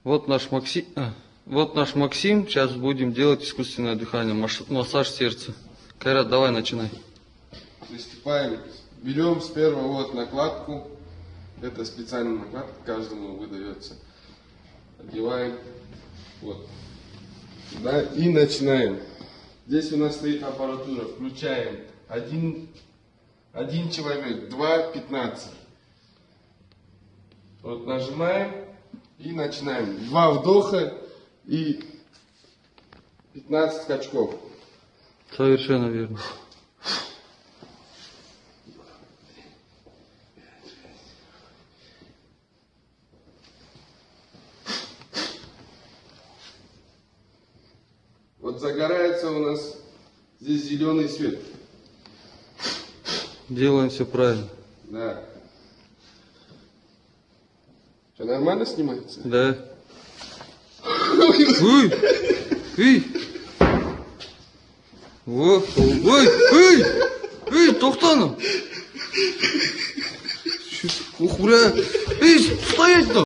Вот наш Максим. Вот наш Максим. Сейчас будем делать искусственное дыхание, массаж сердца. Кайрат, давай начинай. Приступаем. Берем с первого вот накладку. Это специальная накладка, каждому выдается. Одеваем. Вот. Да, и начинаем. Здесь у нас стоит аппаратура. Включаем. Один человек. 2-15. Вот нажимаем и начинаем. 2 вдоха и 15 скачков. Совершенно верно. Вот загорается у нас здесь зеленый свет. Делаем все правильно. Да. Что, нормально снимается? Да. Ой! Эй! Ой! Эй! Эй! Тоқтаным! Ух, бля! Эй! Стоять там!